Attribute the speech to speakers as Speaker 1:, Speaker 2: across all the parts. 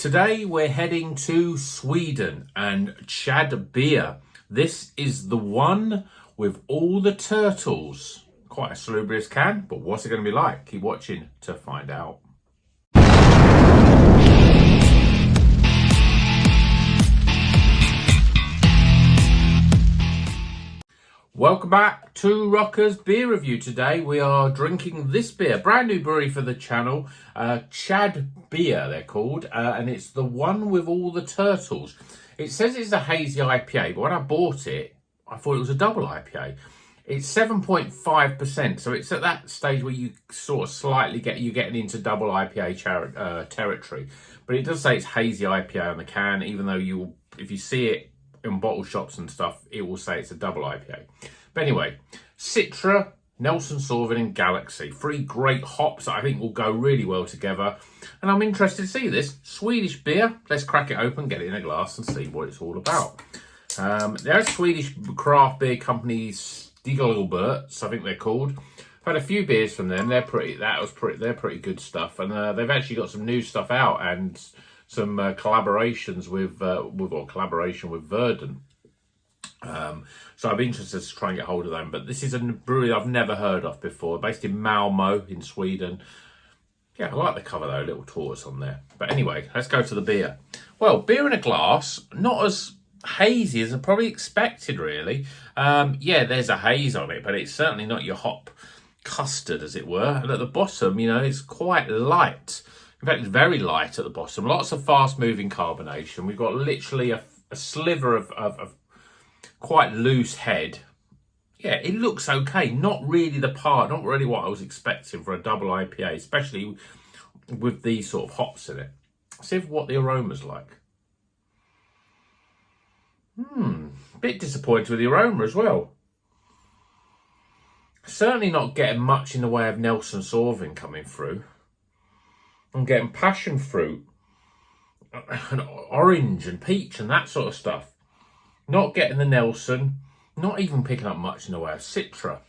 Speaker 1: Today we're heading to Sweden and Chad beer. This is the one with all the turtles. Quite a salubrious can, but what's it going to be like? Keep watching to find out. Welcome back to Rocker's Beer Review. Today we are drinking this beer, brand new brewery for the channel, Chad beer they're called, and it's the one with all the turtles. It says it's a hazy IPA, but when I bought it, I thought it was a double IPA. It's 7.5%, so it's at that stage where you sort of slightly you're getting into double IPA territory. But it does say it's hazy IPA on the can, even though if you see it in bottle shops and stuff, it will say it's a double IPA. But anyway, Citra, Nelson Sauvin and Galaxy. Three great hops that I think will go really well together. And I'm interested to see this. Swedish beer. Let's crack it open, get it in a glass and see what it's all about. There are Swedish craft beer companies, Stigelberts, I think they're called. I've had a few beers from them. They're pretty good stuff. And they've actually got some new stuff out and some collaborations with Verdant. So I'd be interested to try and get hold of them. But this is a brewery I've never heard of before, based in Malmö in Sweden. Yeah, I like the cover though, a little tortoise on there. But anyway, let's go to the beer. Well, beer in a glass, not as hazy as I probably expected, really. Yeah, there's a haze on it, but it's certainly not your hop custard, as it were. And at the bottom, it's quite light. In fact, it's very light at the bottom. Lots of fast-moving carbonation. We've got literally a sliver of quite loose head. Yeah, it looks okay. Not really not really what I was expecting for a double IPA, especially with these sort of hops in it. Let's see what the aroma's like. A bit disappointed with the aroma as well. Certainly not getting much in the way of Nelson Sauvin coming through. I'm getting passion fruit and orange and peach and that sort of stuff. Not getting the Nelson, not even picking up much in the way of Citra.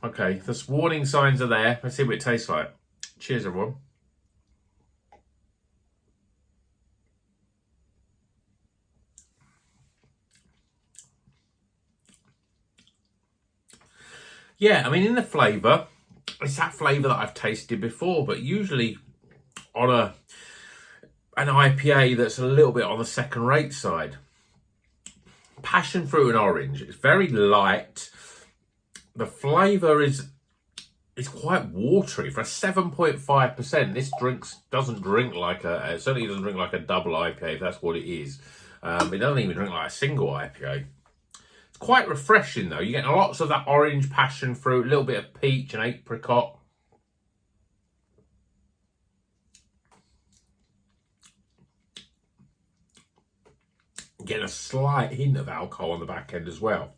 Speaker 1: Okay, the warning signs are there. Let's see what it tastes like. Cheers, everyone. Yeah, I mean, in the flavour, it's that flavour that I've tasted before, but usually on an IPA that's a little bit on the second-rate side. Passion fruit and orange. It's very light. The flavour is quite watery. For a 7.5%, this doesn't drink like it certainly doesn't drink like a double IPA, if that's what it is. It doesn't even drink like a single IPA. It's quite refreshing, though. You're getting lots of that orange passion fruit, a little bit of peach and apricot. Getting a slight hint of alcohol on the back end as well.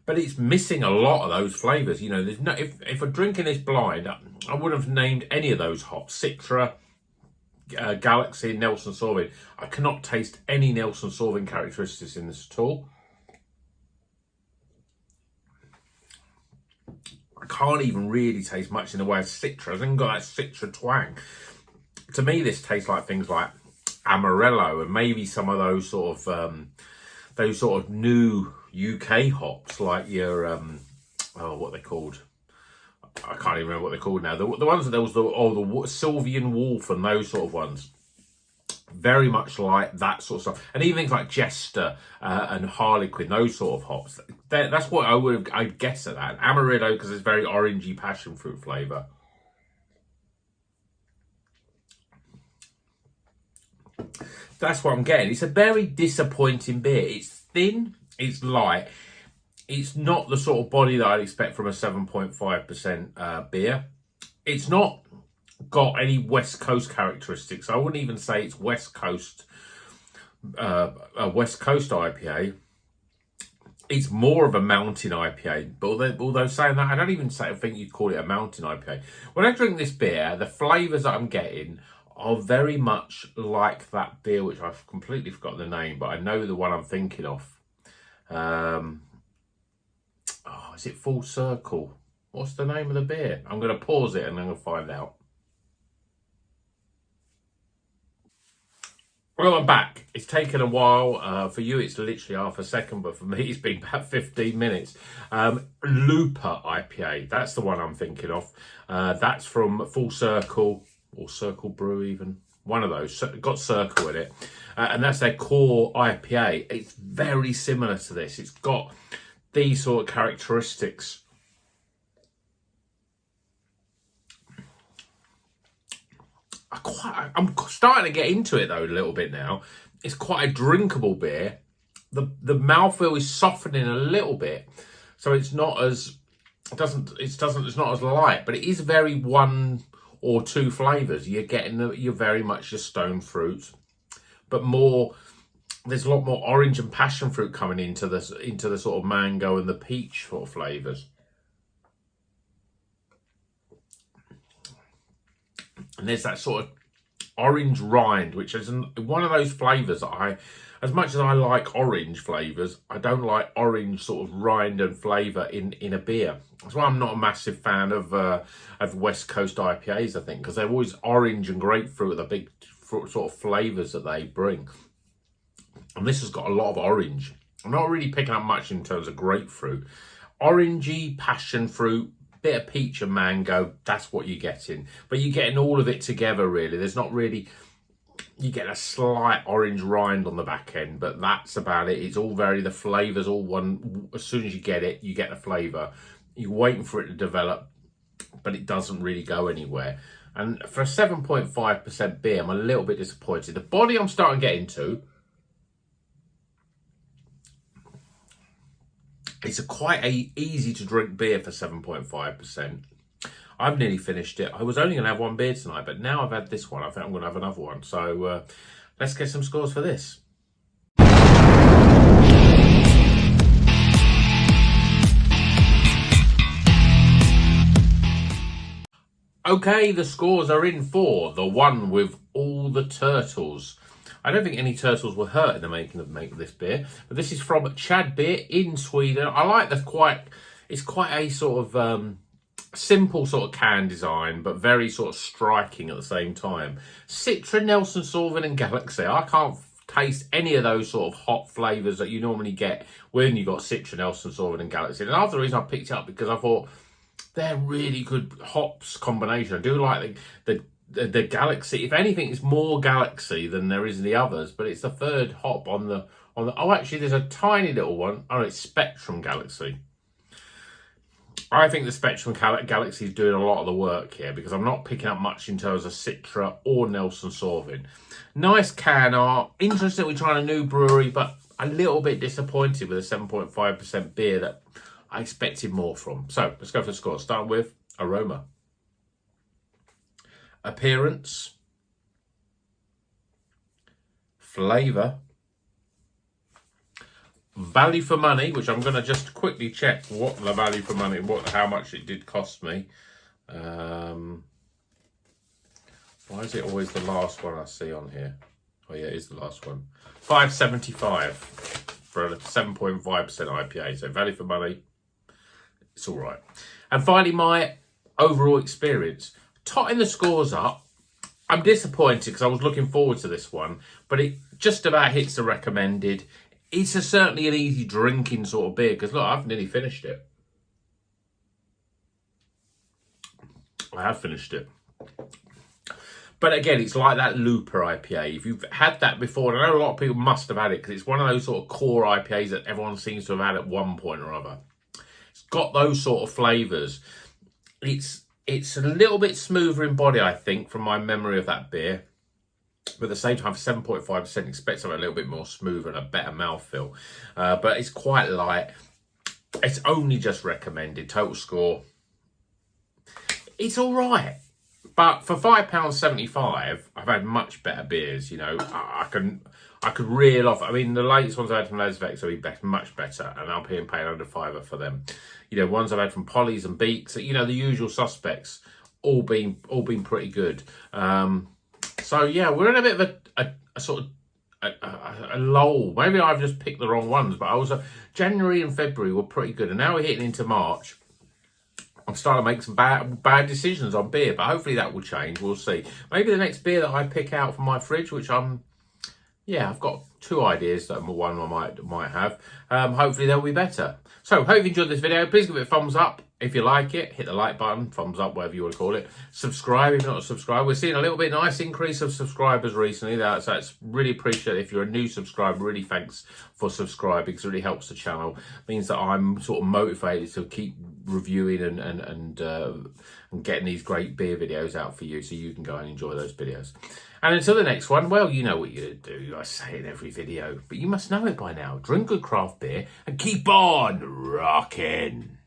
Speaker 1: But it's missing a lot of those flavours. There's no. If we're drinking this blind, I wouldn't have named any of those hops. Citra, Galaxy, Nelson Sauvin. I cannot taste any Nelson Sauvin characteristics in this at all. I can't even really taste much in the way of Citra. It hasn't got that Citra twang. To me, this tastes like things like Amarillo and maybe some of those sort of new UK hops, like your what are they called? I can't even remember what they're called now. The ones that there was the Sylvian Wolf and those sort of ones. Very much like that sort of stuff, and even things like Jester and Harlequin, those sort of hops. That's what I'd guess at that. Amarillo, because it's very orangey passion fruit flavour. That's what I'm getting. It's a very disappointing beer. It's thin, it's light. It's not the sort of body that I'd expect from a 7.5% beer. It's not got any West Coast characteristics. I wouldn't even say it's West Coast, a West Coast IPA. It's more of a mountain IPA. But although saying that, I don't even think you'd call it a mountain IPA. When I drink this beer, the flavours that I'm getting are very much like that beer, which I've completely forgotten the name, but I know the one I'm thinking of. Is it Full Circle? What's the name of the beer? I'm going to pause it and I'm going to find out. Well, I'm back. It's taken a while. For you, it's literally half a second, but for me, it's been about 15 minutes. Looper IPA, that's the one I'm thinking of. That's from Full Circle, or Circle Brew even. One of those. Got Circle in it. And that's their core IPA. It's very similar to this. It's got these sort of characteristics. I'm starting to get into it though a little bit now. It's quite a drinkable beer. The mouthfeel is softening a little bit, so it's not as it's not as light, but it is very one or two flavors. You're very much your stone fruit, but more. There's a lot more orange and passion fruit coming into the sort of mango and the peach sort of flavors. And there's that sort of orange rind, which is one of those flavours that as much as I like orange flavours, I don't like orange sort of rind and flavour in a beer. That's why I'm not a massive fan of West Coast IPAs, I think, because they're always orange and grapefruit are the big sort of flavours that they bring. And this has got a lot of orange. I'm not really picking up much in terms of grapefruit. Orangey, passion fruit, bit of peach and mango, that's what you're getting. But you're getting all of it together, really. There's not really... You get a slight orange rind on the back end, but that's about it. It's all the flavours all one. As soon as you get it, you get the flavour. You're waiting for it to develop, but it doesn't really go anywhere. And for a 7.5% beer, I'm a little bit disappointed. The body I'm starting to get into... It's quite a easy to drink beer for 7.5%. I've nearly finished it. I was only going to have one beer tonight, but now I've had this one. I think I'm going to have another one. So let's get some scores for this. Okay, the scores are in for the one with all the turtles. I don't think any turtles were hurt in the making of this beer, but this is from Chad Beer in Sweden. I like it's quite a sort of simple sort of can design, but very sort of striking at the same time. Citra, Nelson Sauvin and Galaxy. I can't taste any of those sort of hot flavours that you normally get when you got Citra, Nelson Sauvin and Galaxy. And another reason I picked it up because I thought they're really good hops combination. I do like the Galaxy. If anything, it's more Galaxy than there is in the others, but it's the third hop on the oh, actually there's a tiny little one. Oh, it's Spectrum Galaxy. I think the Spectrum Galaxy is doing a lot of the work here because I'm not picking up much in terms of Citra or Nelson Sauvin. Nice can art. Interesting we're trying a new brewery, but a little bit disappointed with a 7.5% beer that I expected more from. So let's go for the score. Start with aroma. Appearance. Flavour. Value for money, which I'm going to just quickly check what the value for money, how much it did cost me. Why is it always the last one I see on here? Oh yeah, it is the last one. $5.75 for a 7.5% IPA. So value for money, it's all right. And finally, my overall experience. Totting the scores up, I'm disappointed because I was looking forward to this one, but it just about hits the recommended. It's certainly an easy drinking sort of beer because look, I've nearly finished it. I have finished it. But again, it's like that Looper IPA. If you've had that before, and I know a lot of people must have had it because it's one of those sort of core IPAs that everyone seems to have had at one point or other. It's got those sort of flavours. It's a little bit smoother in body, I think, from my memory of that beer. But at the same time, 7.5%, expect something a little bit more smooth and a better mouthfeel. But it's quite light. It's only just recommended. Total score, it's all right. But for £5.75, I've had much better beers. You know, I could reel off. I mean, the latest ones I had from Lesvex are much better, and I'm paying under £5 for them. You know, ones I've had from Polly's and Beaks, you know, the usual suspects, all been pretty good. So yeah, we're in a bit of a sort of a lull. Maybe I've just picked the wrong ones, but January and February were pretty good, and now we're hitting into March. I'm starting to make some bad decisions on beer, but hopefully that will change. We'll see. Maybe the next beer that I pick out from my fridge, which I'm yeah, I've got 2 ideas that one I might have. Hopefully they'll be better. So hope you enjoyed this video. Please give it a thumbs up if you like it. Hit the like button, thumbs up, whatever you want to call it. Subscribe if you're not subscribed. We're seeing a little bit nice increase of subscribers recently. So it's really appreciated. If you're a new subscriber, really thanks for subscribing, because it really helps the channel. It means that I'm sort of motivated to keep reviewing and getting these great beer videos out for you, so you can go and enjoy those videos. And until the next one, well, you know what you do. I say it in every video, but you must know it by now. Drink good craft beer and keep on rocking.